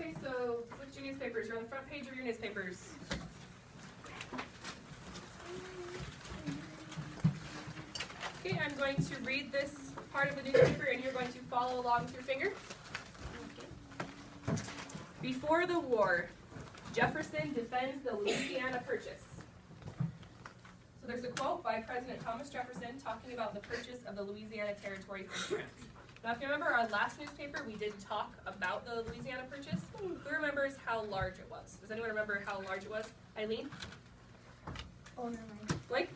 Okay, so switch your newspapers. You're on the front page of your newspapers. Okay, I'm going to read this part of the newspaper and you're going to follow along with your finger. Okay. Before the war, Jefferson defends the Louisiana Purchase. So there's a quote by President Thomas Jefferson talking about the purchase of the Louisiana Territory from France. Now, if you remember our last newspaper, we did talk about the Louisiana Purchase. Who remembers how large it was? Does anyone remember how large it was? Eileen? Oh, never mind. Blake?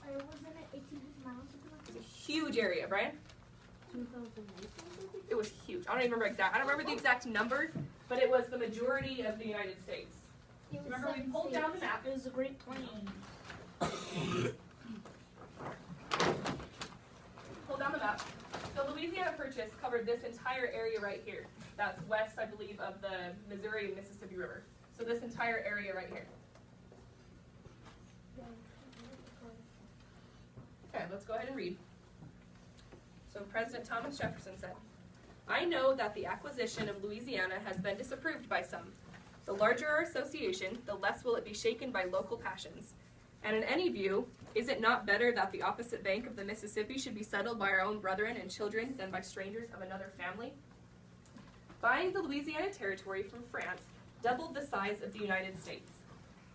Wasn't it 18 miles? It was a huge area, Brian. 2008. It was huge. I don't even remember exact. I don't remember the exact number, but it was the majority of the United States. Remember we pulled down the map. It was a Great Plain. Pull down the map. The Louisiana Purchase covered this entire area right here. That's west, I believe, of the Missouri and Mississippi River. So this entire area right here. Okay, let's go ahead and read. So President Thomas Jefferson said, "I know that the acquisition of Louisiana has been disapproved by some. The larger our association, the less will it be shaken by local passions. And in any view, is it not better that the opposite bank of the Mississippi should be settled by our own brethren and children than by strangers of another family? Buying the Louisiana Territory from France doubled the size of the United States.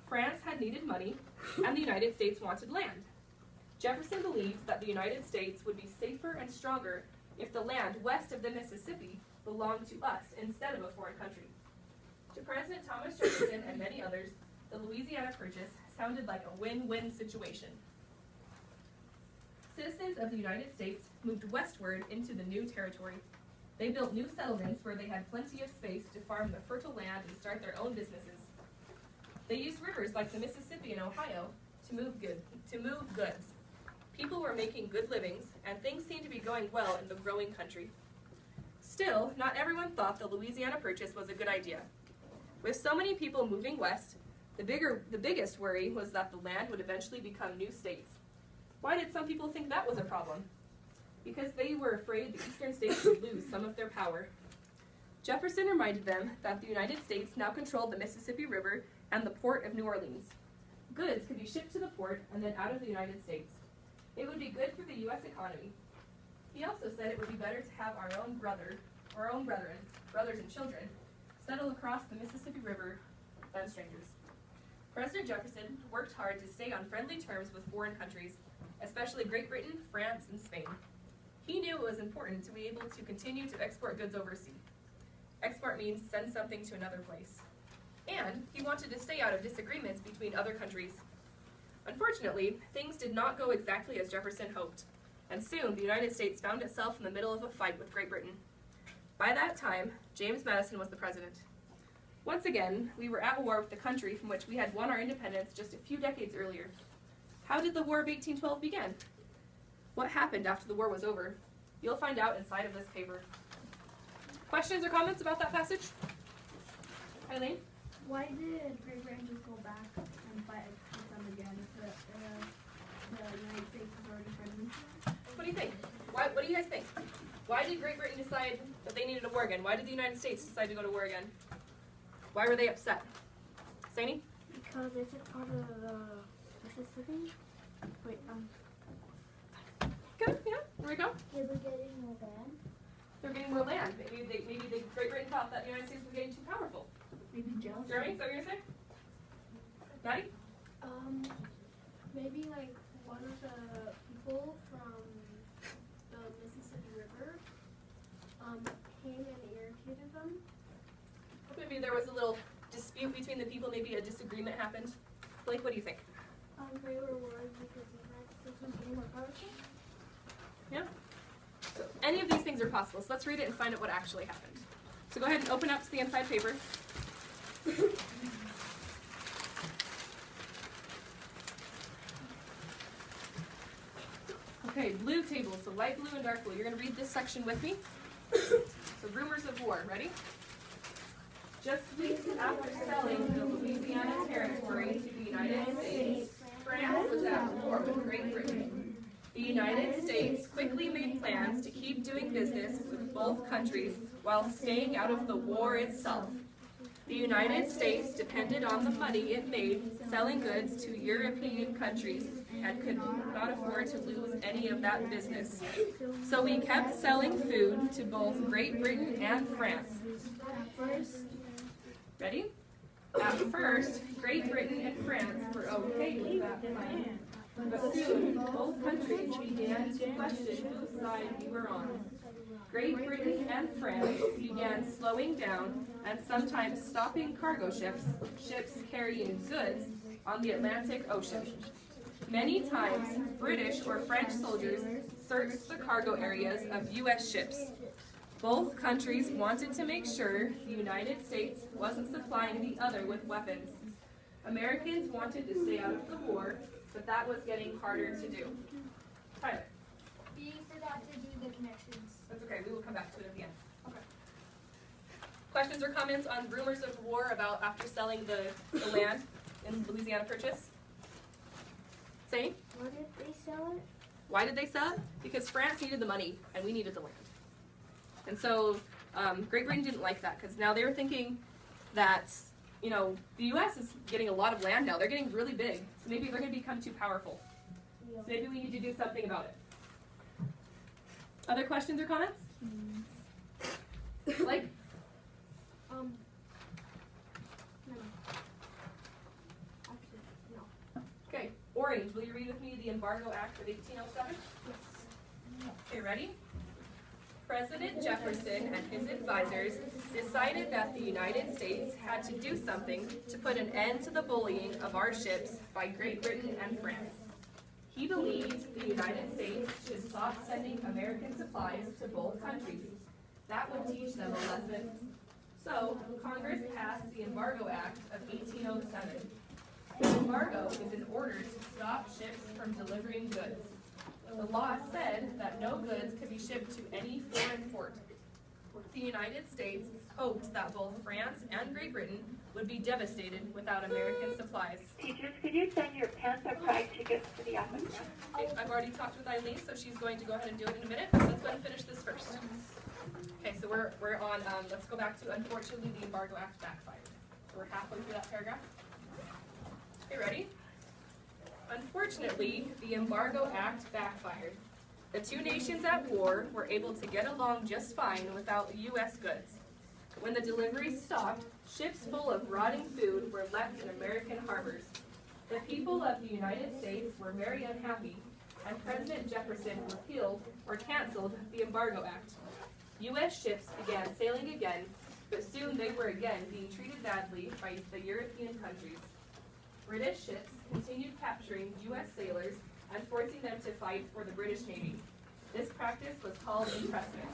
France had needed money, and the United States wanted land. Jefferson believes that the United States would be safer and stronger if the land west of the Mississippi belonged to us instead of a foreign country." To President Thomas Jefferson and many others, the Louisiana Purchase sounded like a win-win situation. Citizens of the United States moved westward into the new territory. They built new settlements where they had plenty of space to farm the fertile land and start their own businesses. They used rivers like the Mississippi and Ohio to move goods. People were making good livings, and things seemed to be going well in the growing country. Still, not everyone thought the Louisiana Purchase was a good idea. With so many people moving west, the biggest worry was that the land would eventually become new states. Why did some people think that was a problem? Because they were afraid the eastern states would lose some of their power. Jefferson reminded them that the United States now controlled the Mississippi River and the port of New Orleans. Goods could be shipped to the port and then out of the United States. It would be good for the U.S. economy. He also said it would be better to have our own brethren, brothers and children, settle across the Mississippi River than strangers. President Jefferson worked hard to stay on friendly terms with foreign countries, especially Great Britain, France, and Spain. He knew it was important to be able to continue to export goods overseas. Export means send something to another place. And he wanted to stay out of disagreements between other countries. Unfortunately, things did not go exactly as Jefferson hoped, and soon the United States found itself in the middle of a fight with Great Britain. By that time, James Madison was the president. Once again, we were at war with the country from which we had won our independence just a few decades earlier. How did the War of 1812 begin? What happened after the war was over? You'll find out inside of this paper. Questions or comments about that passage? Eileen? Why did Great Britain just go back and fight with them again if the United States was already friendly? What do you think? What do you guys think? Why did Great Britain decide that they needed a war again? Why did the United States decide to go to war again? Why were they upset? Saini? Because they took part of the Mississippi. Wait, Good, yeah, there we go. They were getting more land. They're getting more land. Maybe Great Britain thought that the United States was getting too powerful. Maybe jealous. Jeremy, is that what you're going to say? Maddie? Maybe like one of the people from the Mississippi River came and irritated them. Maybe there was a little dispute between the people, maybe a disagreement happened. Blake, what do you think? They were worried because the United States was getting more powerful. Yeah? So any of these things are possible, so let's read it and find out what actually happened. So go ahead and open up to the inside paper. Okay, blue table, so light blue and dark blue. You're going to read this section with me. So rumors of war, ready? Just weeks after selling the Louisiana Territory to the United States, France was at war with Great Britain. The United States quickly made plans to keep doing business with both countries while staying out of the war itself. The United States depended on the money it made selling goods to European countries and could not afford to lose any of that business. So we kept selling food to both Great Britain and France. Ready? At first, Great Britain and France were okay with that plan. But soon, both countries began to question whose side we were on. Great Britain and France began slowing down and sometimes stopping cargo ships carrying goods on the Atlantic Ocean. Many times, British or French soldiers searched the cargo areas of U.S. ships. Both countries wanted to make sure the United States wasn't supplying the other with weapons. Americans wanted to stay out of the war, but that was getting harder to do. Tyler. We forgot to do the connections. That's okay, we will come back to it at the end. Okay. Questions or comments on rumors of war about after selling the land in Louisiana Purchase? Say? Why did they sell it? Why did they sell it? Because France needed the money and we needed the land. And so Great Britain didn't like that because now they were thinking that, you know, the U.S. is getting a lot of land now. They're getting really big. So maybe they're going to become too powerful. So maybe we need to do something about it. Other questions or comments? Like? No. Actually, no. Okay, Orange, will you read with me the Embargo Act of 1807? Yes. Okay, ready? President Jefferson and his advisors decided that the United States had to do something to put an end to the bullying of our ships by Great Britain and France. He believed the United States should stop sending American supplies to both countries. That would teach them a lesson. So, Congress passed the Embargo Act of 1807. The embargo is an order to stop ships from delivering goods. The law said that no goods could be shipped to any foreign port. The United States hoped that both France and Great Britain would be devastated without American supplies. Teachers, could you send your Panther Pride tickets to the office? Okay, I've already talked with Eileen, so she's going to go ahead and do it in a minute. Let's go ahead and finish this first. Okay, so we're on, let's go back to, unfortunately, the Embargo Act backfired. So we're halfway through that paragraph. Okay, ready? Unfortunately, the Embargo Act backfired. The two nations at war were able to get along just fine without U.S. goods. When the deliveries stopped, ships full of rotting food were left in American harbors. The people of the United States were very unhappy, and President Jefferson repealed or canceled the Embargo Act. U.S. ships began sailing again, but soon they were again being treated badly by the European countries. British ships continued capturing U.S. sailors and forcing them to fight for the British Navy. This practice was called impressment.